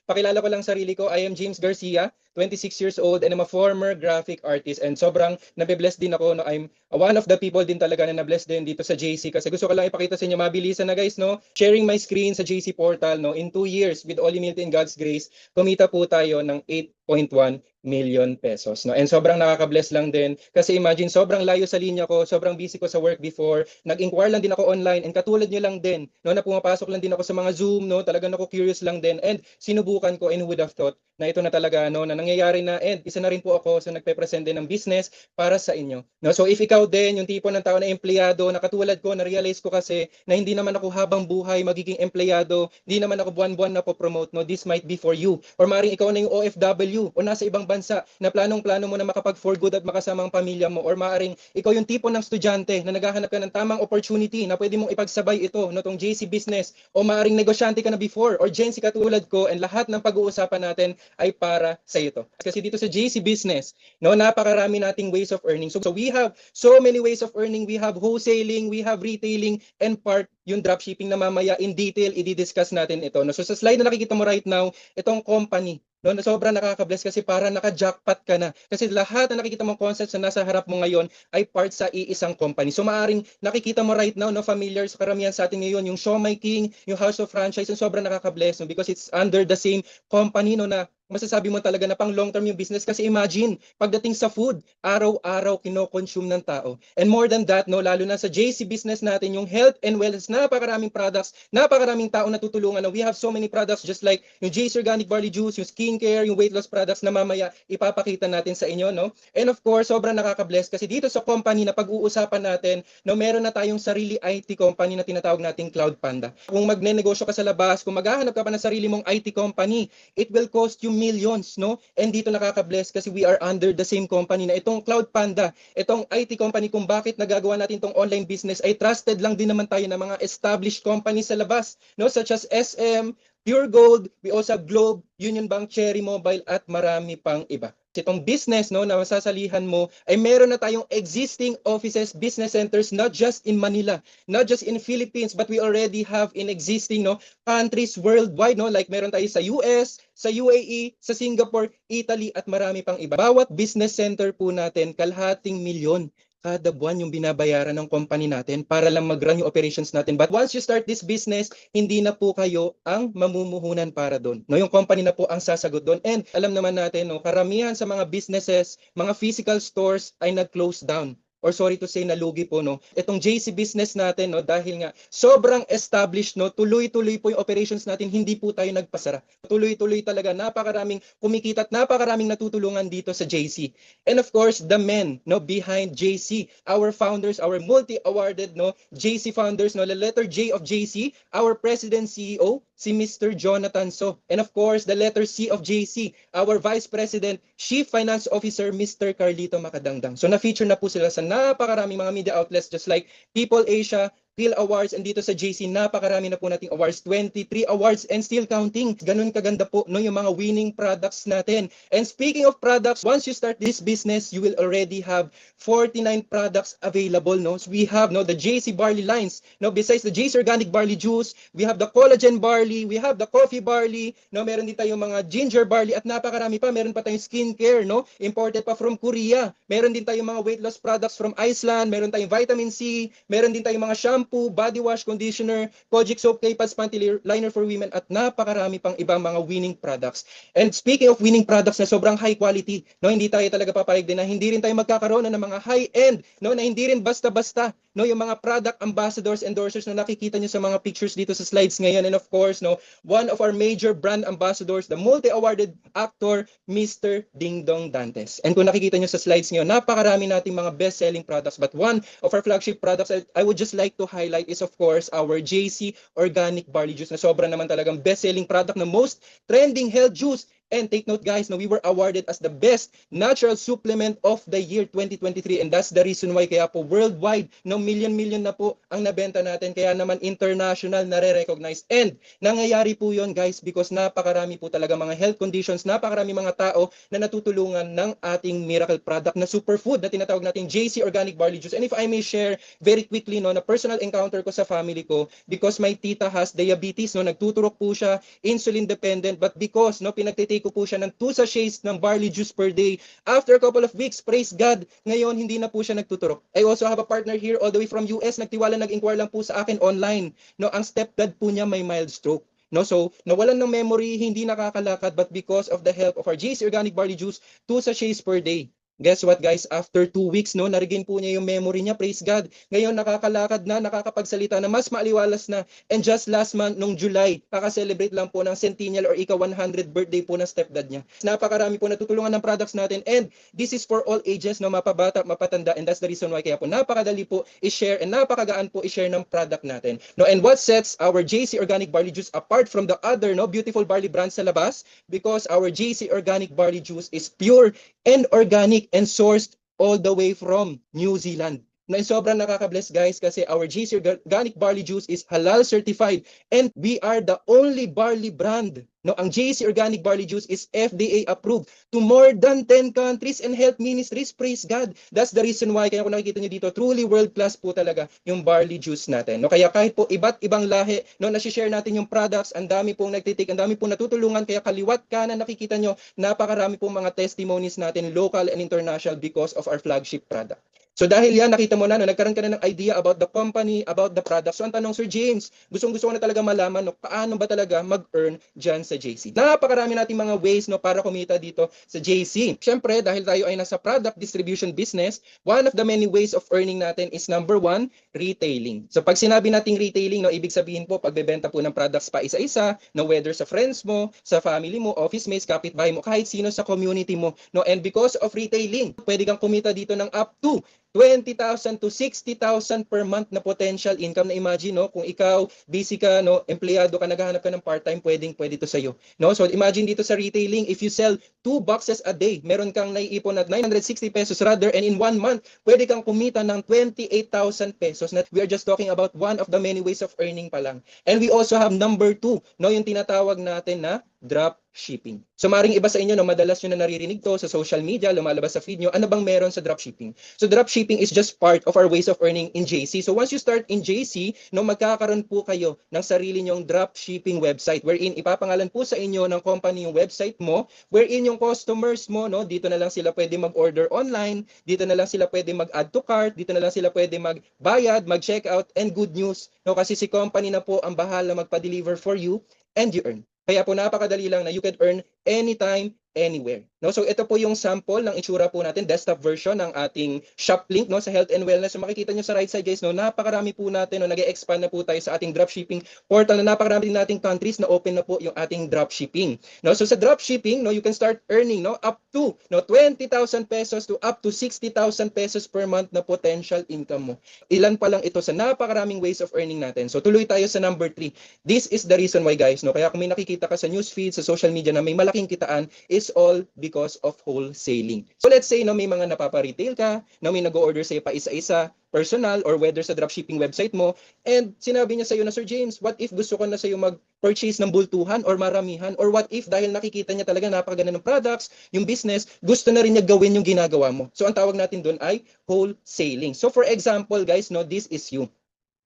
Pakilala ko lang sarili ko. I am James Garcia, 26 years old, and I'm a former graphic artist. And sobrang nabe-bless din ako. No? I'm one of the people din talaga na na-bless din dito sa JC. Kasi gusto ko lang ipakita sa inyo, mabilisan na guys, no? Sharing my screen sa JC Portal, no? In 2 years, with all humility and God's grace, kumita po tayo ng 8.1 million pesos. No? And sobrang nakaka-bless lang din kasi imagine sobrang layo sa linya ko, sobrang busy ko sa work before, nag-inquire lang din ako online and katulad nyo lang din, no, na pumapasok lang din ako sa mga Zoom, no, talagang ako curious lang din and sinubukan ko and who would have thought na ito na talaga no, na nangyayari na and isa na rin po ako sa nagpe-present din ng business para sa inyo. No? So if ikaw din, yung tipo ng tao na empleyado, na katulad ko, na-realize ko kasi na hindi naman ako habang buhay magiging empleyado, hindi naman ako buwan-buwan na po-promote, no, this might be for you. Or maring ikaw na yung OFW o nasa ibang bansa na planong-plano mo na makapag-for good at makasama ang pamilya mo, or maaring ikaw yung tipo ng estudyante na naghahanap ka ng tamang opportunity na pwede mong ipagsabay ito, no, tong JC business, o maaring negosyante ka na before, or Gen Z katulad ko, and lahat ng pag-uusapan natin ay para sa ito. Kasi dito sa JC business, no, napakarami nating ways of earning. So we have so many ways of earning. We have wholesaling, we have retailing, and part yung dropshipping na mamaya in detail i-discuss natin ito. No? So sa slide na nakikita mo right now, itong company, no, na sobrang nakaka-bless kasi para naka-jackpot ka na. Kasi lahat na nakikita mong concepts na nasa harap mo ngayon ay part sa iisang company. So maaring nakikita mo right now, no, familiar sa karamihan sa atin ngayon, yung Shomai King, yung House of Franchise, yung sobrang nakaka-bless, no, because it's under the same company, no, na masasabi mo talaga na pang long term yung business. Kasi imagine, pagdating sa food, araw-araw kino-consume ng tao. And more than that, no, lalo na sa JC business natin, yung health and wellness, napakaraming products, napakaraming tao na tutulungan. No? We have so many products just like yung JC Organic Barley Juice, yung skincare, yung weight loss products na mamaya ipapakita natin sa inyo. No? And of course, sobrang nakaka-bless kasi dito sa company na pag-uusapan natin, no, meron na tayong sarili IT company na tinatawag nating Cloud Panda. Kung magne-negosyo ka sa labas, kung maghahanap ka pa ng sarili mong IT company, it will cost you millions, no? And dito nakaka-bless kasi we are under the same company na itong Cloud Panda, itong IT company, kung bakit nagagawa natin itong online business ay trusted lang din naman tayo ng mga established companies sa labas, no? Such as SM, Pure Gold, we also have Globe, Union Bank, Cherry Mobile, at marami pang iba. Itong business, no, na masasalihan mo ay meron na tayong existing offices, business centers, not just in Manila, not just in Philippines, but we already have in existing, no, countries worldwide, no, like meron tayo sa US, sa UAE, sa Singapore, Italy, at marami pang iba. Bawat business center po natin, kalahating milyon kada buwan yung binabayaran ng company natin para lang mag-run yung operations natin. But once you start this business, hindi na po kayo ang mamumuhunan para doon. No, yung company na po ang sasagot doon. And alam naman natin, no, karamihan sa mga businesses, mga physical stores ay nag-close down. Or sorry to say, nalugi po, no. Itong JC business natin, no, dahil nga sobrang established, no, tuloy-tuloy po yung operations natin, hindi po tayo nagpasara. Tuloy-tuloy talaga, napakaraming kumikita at napakaraming natutulungan dito sa JC. And of course, the men, no, behind JC, our founders, our multi-awarded, no, JC founders, no, the letter J of JC, our president CEO, si Mr. Jonathan So. And of course, the letter C of JC, our Vice President, Chief Finance Officer, Mr. Carlito Macadangdang. So na-feature na po sila sa napakaraming mga media outlets just like People Asia, Phil Awards, and dito sa JC, napakarami na po nating awards, 23 awards and still counting. Ganun kaganda po, no, yung mga winning products natin. And speaking of products, once you start this business, you will already have 49 products available, no? So we have, no, the JC barley lines, no, besides the JC Organic Barley Juice, we have the collagen barley, we have the coffee barley, no, meron din tayong mga ginger barley at napakarami pa. Meron pa tayong skincare, no, imported pa from Korea. Meron din tayong mga weight loss products from Iceland, meron tayong vitamin C, meron din tayong mga shampoo, body wash, conditioner, Kojic soap, K-Pads, panty liner for women, at napakarami pang ibang mga winning products. And speaking of winning products na sobrang high quality, no, hindi tayo talaga papayag din na hindi rin tayo magkakaroon ng mga high-end, no, na hindi rin basta-basta, no, yung mga product ambassadors, endorsers na nakikita nyo sa mga pictures dito sa slides ngayon. And of course, no, one of our major brand ambassadors, the multi-awarded actor, Mr. Ding Dong Dantes. And kung nakikita nyo sa slides ngayon, napakarami nating mga best-selling products. But one of our flagship products I would just like to highlight is of course our JC Organic Barley Juice na sobra naman talagang best-selling product na most trending health juice And take note guys, no, we were awarded as the best natural supplement of the year 2023, and that's the reason why kaya po worldwide, no, million na po ang nabenta natin, kaya naman international nare-recognize. And nangyayari po yon guys because napakarami po talaga mga health conditions, napakarami mga tao na natutulungan ng ating miracle product na superfood na tinatawag natin JC Organic Barley Juice. And if I may share very quickly, no, na personal encounter ko sa family ko, because my tita has diabetes, no, nagtuturok po siya, insulin dependent, but because no, pinagtitake ko po siya ng 2 sachets ng barley juice per day, after a couple of weeks, praise God, ngayon hindi na po siya nagtuturok. I also have a partner here all the way from US, nagtiwala, nag-inquire lang po sa akin online, no, ang stepdad po niya may mild stroke. No, so nawalan ng memory, hindi nakakalakad, but because of the help of our JC Organic Barley Juice, 2 sachets per day. Guess what guys, after 2 weeks, no, na-regain po niya yung memory niya, praise God. Ngayon nakakalakad na, nakakapagsalita na, mas maaliwalas na. And just last month, nung July, kaka-celebrate lang po ng centennial or ika-100 birthday po ng stepdad niya. Napakarami po natutulungan ng products natin, and this is for all ages, no, mapabata, mapatanda, and that's the reason why kaya po napakadali po i-share and napakagaan po i-share ng product natin. No, and what sets our JC Organic Barley Juice apart from the other, no, beautiful barley brands sa labas, because our JC Organic Barley Juice is pure and organic and sourced all the way from New Zealand. Na sobrang nakaka-bless guys kasi our JC Organic Barley Juice is halal certified, and we are the only barley brand. No, ang JC Organic Barley Juice is FDA approved to more than 10 countries and health ministries. Praise God. That's the reason why kaya kung nakikita niyo dito, truly world class po talaga yung barley juice natin. No, kaya kahit po iba't ibang lahi, no, na-share natin yung products, ang dami pong nagtitik, ang dami pong natutulungan, kaya kaliwat kanan nakikita niyo, napakarami pong mga testimonies natin local and international because of our flagship product. So dahil yan, nakita mo na, no, nagkaroon ka na ng idea about the company, about the product. So ang tanong, Sir James, gustong-gusto ko na talaga malaman, no, paano ba talaga mag-earn dyan sa JC? Napakarami nating mga ways, no, para kumita dito sa JC. Siyempre, dahil tayo ay nasa product distribution business, one of the many ways of earning natin is number 1, retailing. So pag sinabi nating retailing, no, ibig sabihin po, pagbebenta po ng products pa isa-isa, no, whether sa friends mo, sa family mo, office mates, kapitbahay mo, kahit sino sa community mo. No, and because of retailing, pwede kang kumita dito ng up to 20,000 to 60,000 per month na potential income. Na imagine, no, kung ikaw busy ka, no, empleyado ka, naghahanap ka ng part-time, pwede to sa iyo. No, so imagine dito sa retailing, if you sell 2 boxes a day, meron kang naiipon na 960 pesos rather, and in 1 month, pwede kang kumita ng 28,000 pesos. We are just talking about one of the many ways of earning pa lang. And we also have number 2, no, yung tinatawag natin na drop shipping. So maring iba sa inyo, no, madalas nyo na naririnig to sa social media, lumalabas sa feed nyo, ano bang meron sa drop shipping? So drop shipping is just part of our ways of earning in JC. So once you start in JC, no, magkakaroon po kayo ng sarili nyong drop shipping website, wherein ipapangalan po sa inyo ng company yung website mo, wherein yung customers mo, no, dito na lang sila pwede mag-order online, dito na lang sila pwede mag-add to cart, dito na lang sila pwede magbayad, mag-checkout, and good news, no, kasi si company na po ang bahala magpa-deliver for you and you earn. Kaya po napakadali lang na you can earn anytime, anywhere. No, so ito po yung sample ng itsura po natin, desktop version ng ating shop link, no, sa health and wellness. So makikita nyo sa right side guys, no, napakarami po natin, no, nag-expand na po tayo sa ating dropshipping portal, na napakarami din nating countries na open na po yung ating dropshipping. No, so sa dropshipping, no, you can start earning, no, up to, no, 20,000 pesos to up to 60,000 pesos per month na potential income mo. Ilan pa lang ito sa napakaraming ways of earning natin. So tuloy tayo sa number 3. This is the reason why guys, no, kaya kung may nakikita ka sa newsfeed, sa social media na may malaking kitaan, is all because of wholesaling. So let's say, no, may mga napapa-retail ka, na may nag-order sa'yo pa isa-isa, personal, or whether sa dropshipping website mo, and sinabi niya sa'yo na, Sir James, what if gusto ko na sa'yo mag-purchase ng bultuhan or maramihan, or what if dahil nakikita niya talaga napakaganda ng products, yung business, gusto na rin niya gawin yung ginagawa mo. So ang tawag natin doon ay wholesaling. So for example guys, no, this is you.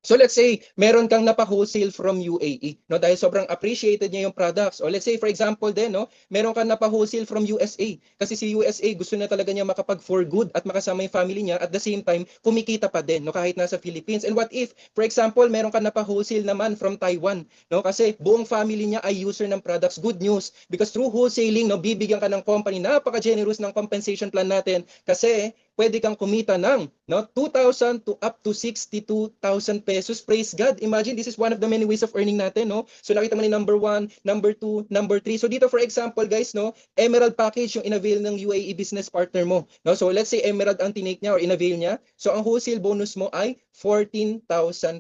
So let's say, meron kang napa-wholesale from UAE, no, dahil sobrang appreciated niya yung products. Or let's say, for example din, no, meron kang napa-wholesale from USA. Kasi si USA gusto na talaga niya makapag for good at makasama yung family niya, at the same time, kumikita pa din, no, kahit nasa Philippines. And what if, for example, meron kang napa-wholesale naman from Taiwan, no, kasi buong family niya ay user ng products. Good news, because through wholesaling, no, bibigyan ka ng company, napaka-generous ng compensation plan natin, kasi pwede kang kumita ng, no, 2,000 to up to 62,000 pesos. Praise God. Imagine, this is one of the many ways of earning natin, no? So nakita mo ni number 1, number 2, number 3. So dito for example guys, no, Emerald package yung inavail ng UAE business partner mo, no? So let's say Emerald ang tinake niya or inavail niya. So ang wholesale bonus mo ay 14,000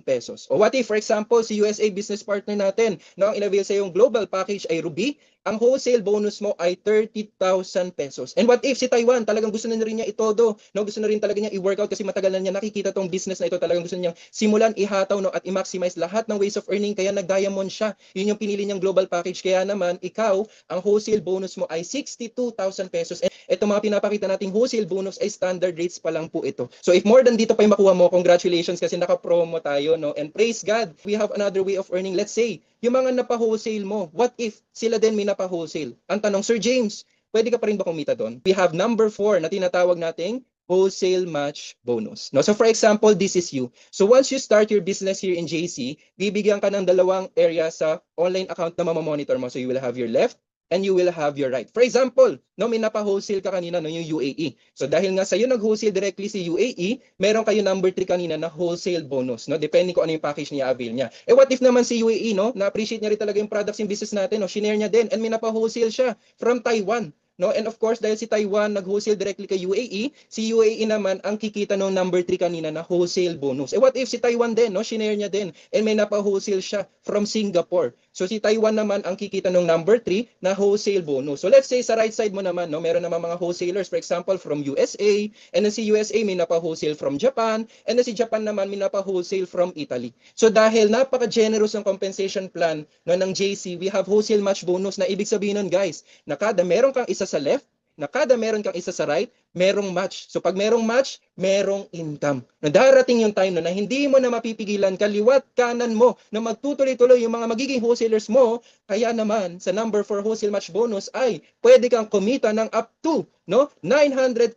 pesos. O what if, for example, si USA business partner natin, no, ang inavail sa yung global package ay Ruby, ang wholesale bonus mo ay 30,000 pesos. And what if si Taiwan, talagang gusto na rin niya itodo, no? Gusto na rin talaga niya i-workout kasi matagal na niya nakikita tong business na ito, talagang gusto niya simulan, ihataw, no, at i-maximize lahat ng ways of earning, kaya nag-diamond siya. Yun yung pinili niyang global package. Kaya naman, ikaw, ang wholesale bonus mo ay 62,000 pesos. And ito mga pinapakita nating wholesale bonus ay standard rates pa lang po ito. So if more than dito pa yung makuha mo, congratulations kasi naka-promo tayo, no? And praise God, we have another way of earning. Let's say, yung mga napa-wholesale mo, what if sila din may napa-wholesale? Ang tanong, Sir James, pwede ka pa rin ba kumita doon? We have number 4 na tinatawag nating wholesale match bonus. No? So for example, this is you. So once you start your business here in JC, bibigyan ka ng dalawang area sa online account na mamamonitor mo. So you will have your left and you will have your right. For example, no, may napa-wholesale ka kanina, no, yung UAE. So dahil nga sa'yo nag-wholesale directly si UAE, meron kayo number 3 kanina na wholesale bonus, no? Depende kung ano yung package niya avail niya. Eh what if naman si UAE, no, na-appreciate niya rin talaga yung products yung business natin, no? Shinare niya din and may napa-wholesale siya from Taiwan. No? And of course, dahil si Taiwan nag-wholesale directly kay UAE, si UAE naman ang kikita ng number 3 kanina na wholesale bonus. Eh what if si Taiwan din, no? Shinare niya din and may napa-wholesale siya from Singapore. So si Taiwan naman ang kikita ng number 3 na wholesale bonus. So let's say sa right side mo naman, no, meron naman mga wholesalers, for example, from USA, and then si USA may napa-wholesale from Japan, and then si Japan naman may napa-wholesale from Italy. So dahil napaka-generous ng compensation plan, no, ng JC, we have wholesale match bonus na ibig sabihin nun, guys, na kada meron kang isa sa left, na kada meron kang isa sa right, merong match. So pag merong match, merong income. Na darating yung time na hindi mo na mapipigilan, kaliwat kanan mo na magtutuloy-tuloy yung mga magiging wholesalers mo. Kaya naman sa number 4 wholesale match bonus ay pwede kang kumita ng up to, no, 900,000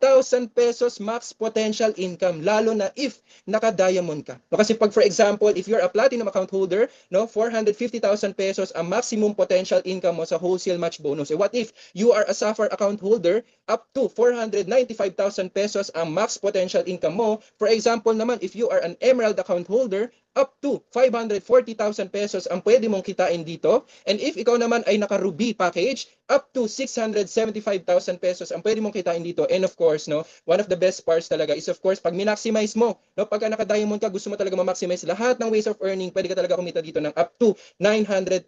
pesos max potential income, lalo na if naka-diamond ka. No, kasi pag for example, if you're a platinum account holder, no, 450,000 pesos ang maximum potential income mo sa wholesale match bonus. Eh what if you are a sapphire account holder, up to 495,000 pesos ang max potential income mo. For example naman, if you are an emerald account holder, up to 540,000 pesos ang pwede mong kitain dito. And if ikaw naman ay naka-Ruby package, up to 675,000 pesos ang pwede mong kitain dito. And of course, no, one of the best parts talaga is of course pag minaximize mo, no, pagka naka-diamond ka, gusto mo talaga ma-maximize lahat ng ways of earning, pwede ka talaga kumita dito ng up to 900,000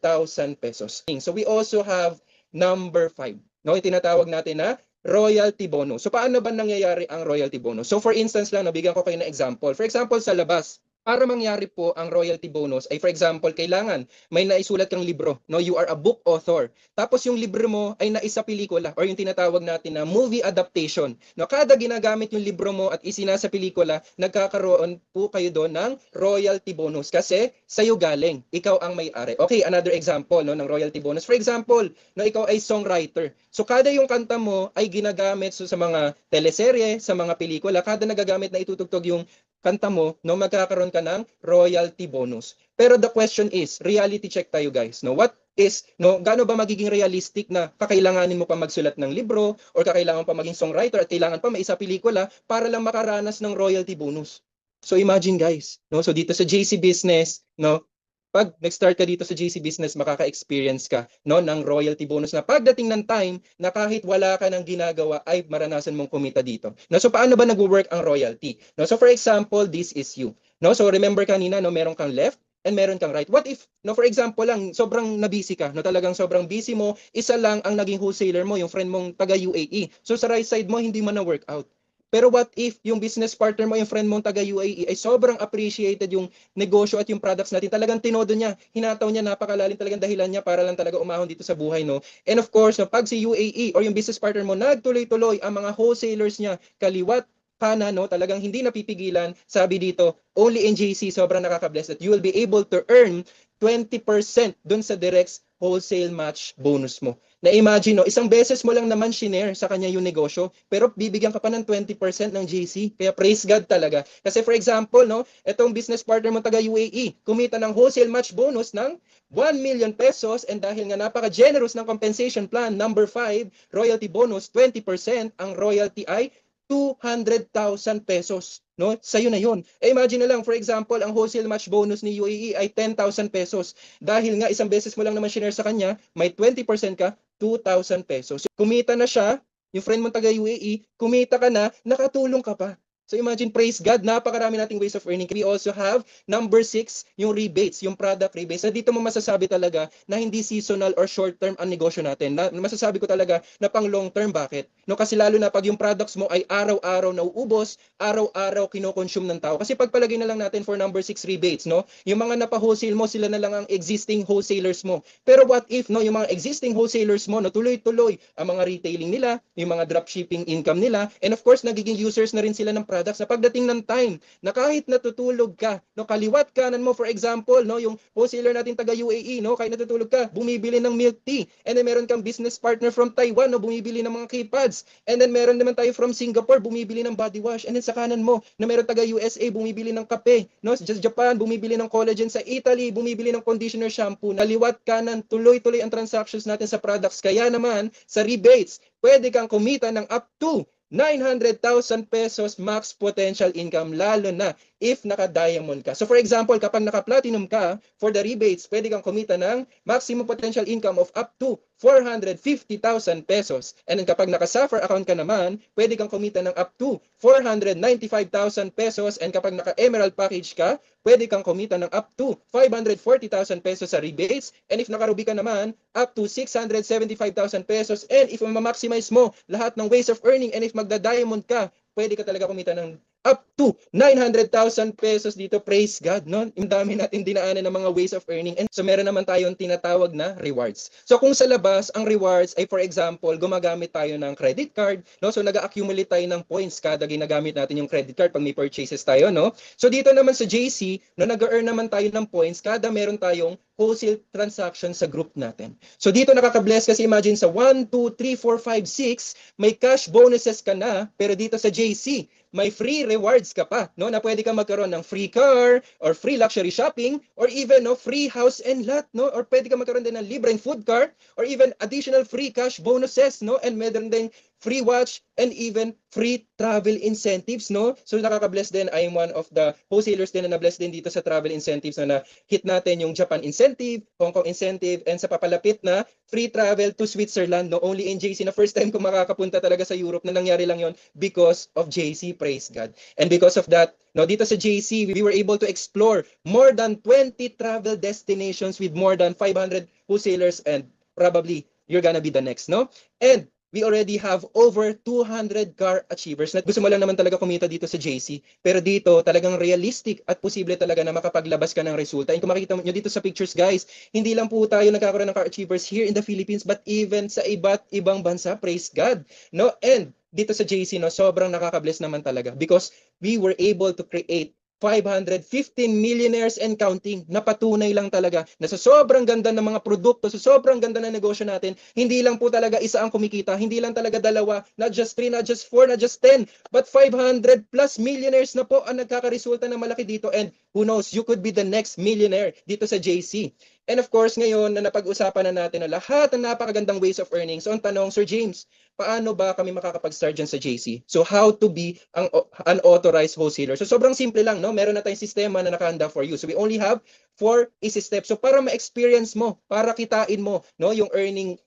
pesos. So we also have number 5. No, itinatawag natin na royalty bonus. So paano ba nangyayari ang royalty bonus? So for instance lang, nabigyan ko kayo ng example. For example, sa labas, para mangyari po ang royalty bonus ay for example, kailangan may naisulat kang libro, no? You are a book author. Tapos yung libro mo ay naisa pelikula or yung tinatawag natin na movie adaptation. No, kada ginagamit yung libro mo at isinasa pelikula, nagkakaroon po kayo doon ng royalty bonus kasi sa'yo galing. Ikaw ang may-ari. Okay, another example, no, ng royalty bonus. For example, no, ikaw ay songwriter. So kada yung kanta mo ay ginagamit sa mga teleserye, sa mga pelikula, kada nagagamit na itutugtog yung kanta mo, no, magkakaroon ka ng royalty bonus. Pero the question is, reality check tayo guys, no? What is, no, gaano ba magiging realistic na kakailanganin mo pa magsulat ng libro or kakailangan pa maging songwriter at kailangan pa may isa pelikula para lang makaranas ng royalty bonus? So imagine guys, no? So dito sa JC Business, no, pag nag-start ka dito sa JC Business, makaka-experience ka, no, ng royalty bonus na pagdating ng time na kahit wala ka ng ginagawa ay maranasan mong kumita dito. No, so paano ba nag-work ang royalty? No, so for example, this is you. No, so remember kanina, no, meron kang left and meron kang right. What if, no, for example lang, sobrang nabusy ka, no, talagang sobrang busy mo, isa lang ang naging wholesaler mo, yung friend mong taga UAE. So sa right side mo, hindi mo na work out. Pero what if yung business partner mo, yung friend mong taga UAE ay sobrang appreciated yung negosyo at yung products natin. Talagang tinodo niya, hinataw niya, napakalalim talagang dahilan niya para lang talaga umahon dito sa buhay, no? And of course, no, pag si UAE or yung business partner mo, nagtuloy-tuloy ang mga wholesalers niya, kaliwat, kanan, no, talagang hindi napipigilan. Sabi dito, only in JC, sobrang nakaka-bless that you will be able to earn 20% dun sa direct wholesale match bonus mo. Na-imagine, no, isang beses mo lang naman shinare sa kanya yung negosyo, pero bibigyan ka pa ng 20% ng JC. Kaya praise God talaga. Kasi for example, no, itong business partner mo taga UAE, kumita ng wholesale match bonus ng 1 million pesos and dahil nga napaka-generous ng compensation plan, number 5, royalty bonus, 20%, ang royalty ay 200,000 pesos. No? Sa'yo na yun. Eh, imagine na lang, for example, ang wholesale match bonus ni UAE ay 10,000 pesos. Dahil nga isang beses mo lang naman shinare sa kanya, may 20% ka, 2,000 pesos. Kumita na siya, yung friend mo taga UAE, kumita ka na, nakatulong ka pa. So imagine, praise God, napakarami nating ways of earning. We also have number 6, yung rebates, yung product rebates. Na dito mo masasabi talaga na hindi seasonal or short term ang negosyo natin. Masasabi ko talaga na pang long term. Bakit? No, kasi lalo na pag yung products mo ay araw-araw nauubos, araw-araw kino-consume ng tao. Kasi pagpalagay na lang natin for number 6 rebates, no? Yung mga napa-wholesale mo, sila na lang ang existing wholesalers mo. Pero what if, no, yung mga existing wholesalers mo, no, tuloy-tuloy ang mga retailing nila, yung mga dropshipping income nila, and of course, nagiging users na rin sila ng products na pagdating ng time na kahit natutulog ka, no, kaliwat kanan mo, for example, no, yung wholesaler natin taga UAE, no, kahit natutulog ka, bumibili ng milk tea, and then meron kang business partner from Taiwan, no, bumibili ng mga keypads, and then meron naman tayo from Singapore, bumibili ng body wash, and then sa kanan mo, na meron taga USA, bumibili ng kape, no, sa Japan, bumibili ng collagen, sa Italy, bumibili ng conditioner shampoo, kaliwat kanan, tuloy-tuloy ang transactions natin sa products, kaya naman, sa rebates, pwede kang kumita ng up to 900,000 pesos max potential income, lalo na if naka-diamond ka. So for example, kapag naka-platinum ka, for the rebates, pwede kang kumita ng maximum potential income of up to 450,000 pesos. And then kapag naka-sapphire account ka naman, pwede kang kumita ng up to 495,000 pesos. And kapag naka-emerald package ka, pwede kang kumita ng up to 540,000 pesos sa rebates. And if naka-ruby ka naman, up to 675,000 pesos. And if ma-maximize mo lahat ng ways of earning, and if magda-diamond ka, pwede ka talaga kumita ng up to 900,000 pesos dito. Praise God, no? Ang dami natin dinaanan ng mga ways of earning. And so meron naman tayong tinatawag na rewards. So kung sa labas, ang rewards ay for example, gumagamit tayo ng credit card, no? So nag-accumulate tayo ng points kada ginagamit natin yung credit card pag may purchases tayo, no? So dito naman sa JC, no, nag-earn naman tayo ng points kada meron tayong wholesale transaction sa group natin. So dito nakaka-bless kasi imagine sa 1, 2, 3, 4, 5, 6, may cash bonuses ka na, pero dito sa JC, may free rewards ka pa, no, na pwede kang magkaroon ng free car or free luxury shopping or even, no, free house and lot, no, or pwede kang magkaroon din ng libreng food cart or even additional free cash bonuses, no, and meron din free watch and even free travel incentives, no. So nakaka-bless din. I am one of the wholesalers din na na-bless din dito sa travel incentives na hit natin yung Japan incentive, Hong Kong incentive, and sa papalapit na free travel to Switzerland, no, only in JC, na first time ko makakapunta talaga sa Europe, na nangyari lang yon because of JC, praise God. And because of that, no, dito sa JC, we were able to explore more than 20 travel destinations with more than 500 wholesalers, and probably you're gonna be the next, no? And we already have over 200 car achievers na gusto mo lang naman talaga kumita dito sa JC. Pero dito talagang realistic at posible talaga na makapaglabas ka ng resulta. And kung makikita nyo dito sa pictures, guys, hindi lang po tayo nagkakaroon ng car achievers here in the Philippines, but even sa iba't ibang bansa, praise God. No? And dito sa JC, no, sobrang nakaka-bless naman talaga because we were able to create 515 millionaires and counting, na patunay lang talaga na sa sobrang ganda ng mga produkto, sa sobrang ganda ng negosyo natin, hindi lang po talaga isa ang kumikita, hindi lang talaga dalawa, not just 3, not just 4, not just 10, but 500 plus millionaires na po ang nagkakaresulta ng malaki dito. And who knows, you could be the next millionaire dito sa JC. And of course, ngayon na napag-usapan na natin na lahat ng napakagandang ways of earning. So ang tanong, Sir James, paano ba kami makakapag-start dyan sa JC? So how to be an unauthorized wholesaler? So sobrang simple lang, no? Meron na tayong sistema na nakahanda for you. So we only have 4 easy steps. So para ma-experience mo, para kitain mo, no, yung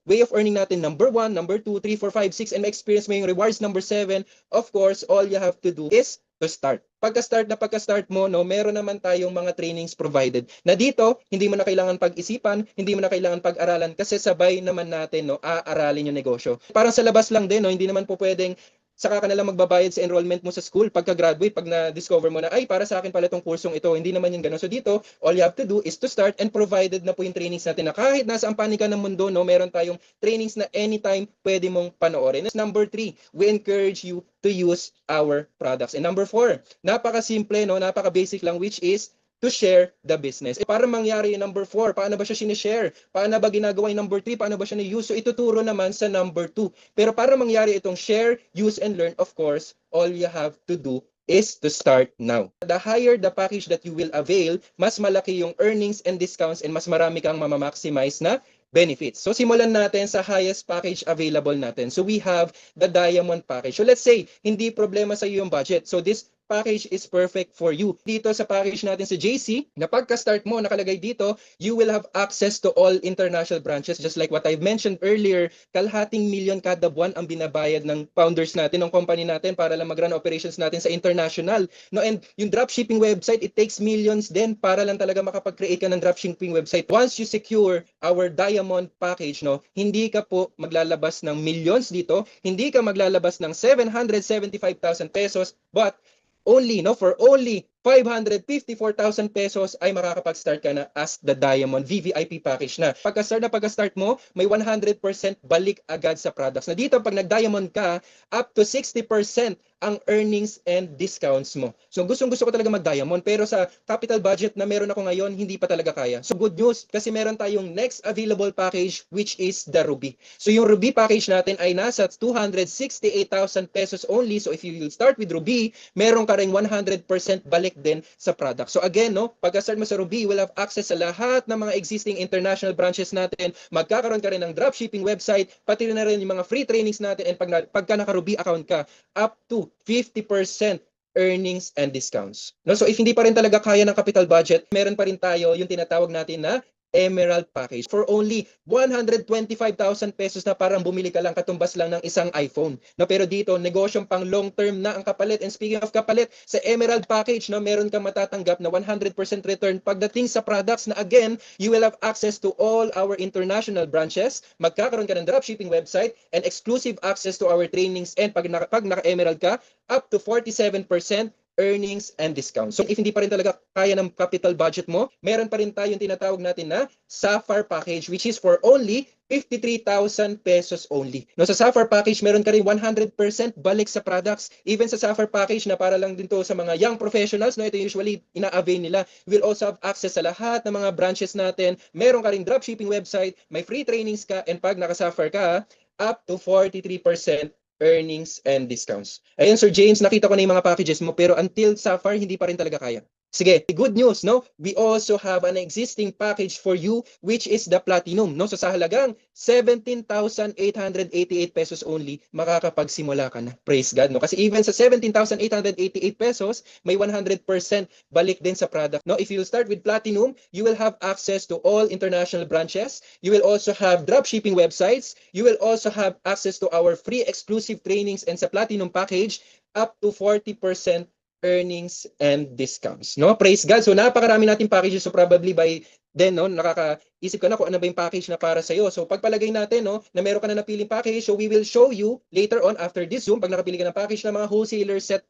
way of earning natin, number 1, number 2, 3, 4, 5, 6, and ma-experience mo yung rewards number 7, of course, all you have to do is to start. Pagka-start mo, no, meron naman tayong mga trainings provided. Na dito, hindi mo na kailangan pag-isipan, hindi mo na kailangan pag-aralan kasi sabay naman natin, no, aaralin yung negosyo. Parang sa labas lang din, no, hindi naman po pwedeng saka ka na lang magbabayad sa enrollment mo sa school pagka-graduate, pag na-discover mo na, ay, para sa akin pala itong kursong ito. Hindi naman yung gano'n. So dito, all you have to do is to start, and provided na po yung trainings natin na kahit nasa ang panig ka ng mundo, no, meron tayong trainings na anytime pwede mong panoorin. Number 3, we encourage you to use our products. And number 4, napaka-simple, no, napaka-basic lang, which is to share the business. Para mangyari yung number 4, paano ba siya sinishare? Paano ba ginagawa yung number 3? Paano ba siya ni-use? So ituturo naman sa number 2. Pero para mangyari itong share, use, and learn, of course, all you have to do is to start now. The higher the package that you will avail, mas malaki yung earnings and discounts, and mas marami kang mamamaximize na benefits. So simulan natin sa highest package available natin. So we have the diamond package. So let's say, hindi problema sa iyo yung budget. So this package is perfect for you. Dito sa package natin sa JC, na pagka-start mo, nakalagay dito, you will have access to all international branches. Just like what I've mentioned earlier, kalahating milyon kada buwan ang binabayad ng founders natin, ng company natin para lang mag-run operations natin sa international. No, and yung dropshipping website, it takes millions din para lang talaga makapag-create ka ng dropshipping website. Once you secure our diamond package, no, hindi ka po maglalabas ng millions dito, hindi ka maglalabas ng 775,000 pesos, but only, no, for only 554,000 pesos ay makakapag-start ka na as the Diamond VVIP package na. Pagka-start mo, may 100% balik agad sa products. Na dito, pag nag-Diamond ka, up to 60% ang earnings and discounts mo. So gustong-gusto ko talaga mag-Diamond, pero sa capital budget na meron ako ngayon, hindi pa talaga kaya. So good news, kasi meron tayong next available package, which is the Ruby. So yung Ruby package natin ay nasa 268,000 pesos only. So if you will start with Ruby, meron ka rin 100% balik din sa product. So again, no, pagka-start mo sa Ruby, you will have access sa lahat ng mga existing international branches natin. Magkakaroon ka rin ng dropshipping website, pati na rin yung mga free trainings natin, and pagka naka-Ruby account ka, up to 50% earnings and discounts. No, so if hindi pa rin talaga kaya ng capital budget, meron pa rin tayo yung tinatawag natin na Emerald package for only 125,000 pesos na parang bumili ka lang, katumbas lang ng isang iPhone. No, pero dito negosyong pang long term na ang kapalit. And speaking of kapalit, sa Emerald package, no, meron kang matatanggap na 100% return pagdating sa products na again, you will have access to all our international branches, magkakaroon ka ng dropshipping website, and exclusive access to our trainings, and pag naka-Emerald ka, up to 47% earnings and discounts. So if hindi pa rin talaga kaya ng capital budget mo, meron pa rin tayong tinatawag natin na Sapphire package, which is for only 53,000 pesos only. No, sa Sapphire package, meron ka rin 100% balik sa products. Even sa Sapphire package na para lang din to sa mga young professionals, no, ito usually ina-avail nila. You will also have access sa lahat ng mga branches natin. Meron ka rin dropshipping website, may free trainings ka, and pag naka-Sapphire ka, up to 43% earnings and discounts. Ayun, Sir James, nakita ko na yung mga packages mo, pero until Sapphire, hindi pa rin talaga kaya. Sige, good news, no? We also have an existing package for you, which is the Platinum, no? So sa halagang 17,888 pesos only, makakapagsimula ka na. Praise God, no? Kasi even sa 17,888 pesos, may 100% balik din sa product, no? If you start with Platinum, you will have access to all international branches. You will also have dropshipping websites. You will also have access to our free exclusive trainings, and sa Platinum package, up to 40% earnings and discounts, no? Praise God. So napakarami nating packages, so probably by then, no, nakakaisip ka na kung ano ba yung package na para sa iyo. So pagpalagay natin, no, na meron ka na napiling package, so we will show you later on after this Zoom, pag nakapili ka ng package, na mga wholesaler set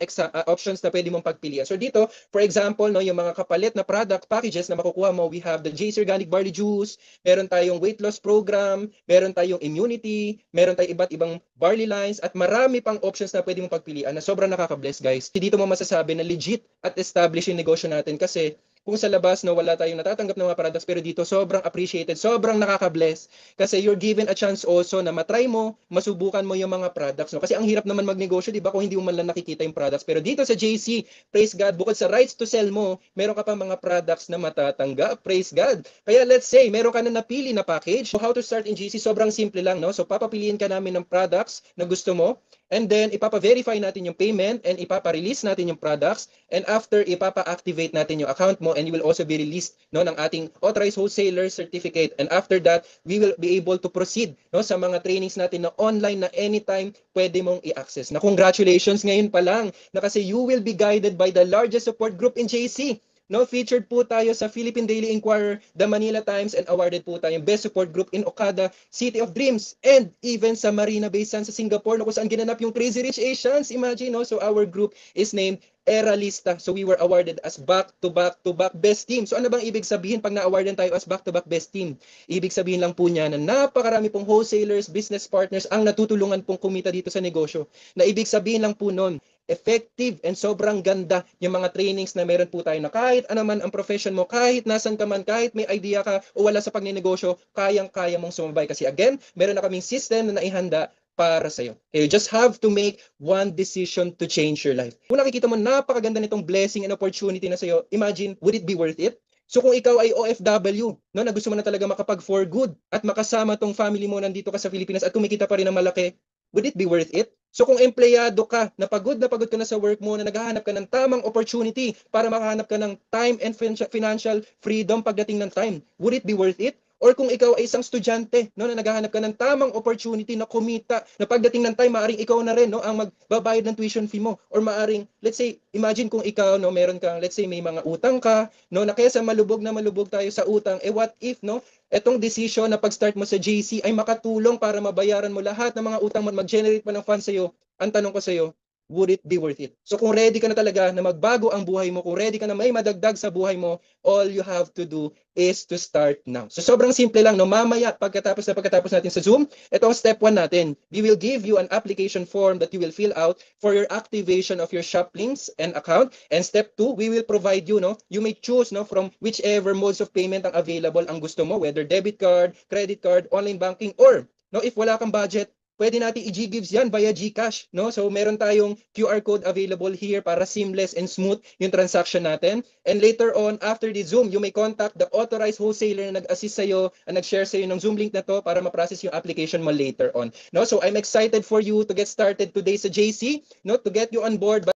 options na pwede mong pagpilian. So dito, for example, no, yung mga kapalit na product packages na makukuha mo, we have the JC Organic Barley Juice, meron tayong weight loss program, meron tayong immunity, meron tayong iba't ibang barley lines, at marami pang options na pwede mong pagpilian na sobrang nakaka-bless, guys. Dito mo masasabi na legit at established yung negosyo natin, kasi kung sa labas, no, wala tayong natatanggap ng mga products, pero dito sobrang appreciated, sobrang nakaka-bless, kasi you're given a chance also na matry mo, masubukan mo yung mga products, no? Kasi ang hirap naman magnegosyo, di ba, kung hindi mo man lang nakikita yung products. Pero dito sa JC, praise God, bukod sa rights to sell mo, meron ka pa mga products na matatanggap. Praise God. Kaya let's say, meron ka na napili na package. So how to start in JC? Sobrang simple lang, no? So papapiliin ka namin ng products na gusto mo, and then ipapa-verify natin yung payment, and ipapa-release natin yung products, and after ipapa-activate natin yung account mo, and you will also be released, no, ng ating authorized wholesaler certificate. And after that, we will be able to proceed, no, sa mga trainings natin na online na anytime pwede mong i-access. Na congratulations ngayon pa lang, na kasi you will be guided by the largest support group in JC. No, featured po tayo sa Philippine Daily Inquirer, The Manila Times, and awarded po tayong Best Support Group in Okada, City of Dreams, and even sa Marina Bay Sands sa Singapore, no, kung saan ginanap yung Crazy Rich Asians. Imagine, no? So our group is named Era Lista. So we were awarded as back-to-back best team. So ano bang ibig sabihin pag na-awardan tayo as back-to-back best team? Ibig sabihin lang po niya na napakarami pong wholesalers, business partners ang natutulungan pong kumita dito sa negosyo. Na ibig sabihin lang po nun, effective and sobrang ganda yung mga trainings na meron po tayo, na kahit ano man ang profession mo, kahit nasan ka man, kahit may idea ka o wala sa pagninegosyo, kayang-kaya mong sumabay. Kasi again, meron na kaming system na naihanda para sa'yo. You just have to make one decision to change your life. Kung nakikita mo, napakaganda nitong blessing and opportunity na sa'yo, imagine, would it be worth it? So kung ikaw ay OFW, no, na gusto mo na talaga makapag for good at makasama tong family mo nandito ka sa Pilipinas at kumikita pa rin ng malaki, would it be worth it? So kung empleyado ka, na pagod ka na sa work mo, na naghahanap ka ng tamang opportunity para makahanap ka ng time and financial freedom pagdating ng time, would it be worth it? Or kung ikaw ay isang estudyante, no, na naghahanap ka ng tamang opportunity na kumita, na pagdating ng time, maaring ikaw na rin, no, ang magbabayad ng tuition fee mo. Or maaring, let's say, imagine kung ikaw, no, meron kang, let's say, may mga utang ka, no, na kaya sa malubog na malubog tayo sa utang, what if, no, etong decision na pag-start mo sa JC ay makatulong para mabayaran mo lahat ng mga utang mo, mag-generate pa ng funds sa'yo. Ang tanong ko sa'yo, would it be worth it? So kung ready ka na talaga na magbago ang buhay mo, kung ready ka na may madagdag sa buhay mo, all you have to do is to start now. So sobrang simple lang, no? Mamaya, pagkatapos natin sa Zoom, ito ang step 1 natin. We will give you an application form that you will fill out for your activation of your Shoplinks and account. And step 2, we will provide you, no? You may choose, no, from whichever modes of payment ang available ang gusto mo, whether debit card, credit card, online banking, or, no, if wala kang budget, pwede natin i-Ggives yan via GCash, no? So meron tayong QR code available here para seamless and smooth yung transaction natin. And later on, after the Zoom, you may contact the authorized wholesaler na nag-assist sa'yo, and nag-share sa'yo ng Zoom link na to para ma-process yung application mo later on. No? So I'm excited for you to get started today sa JC, no? To get you on board.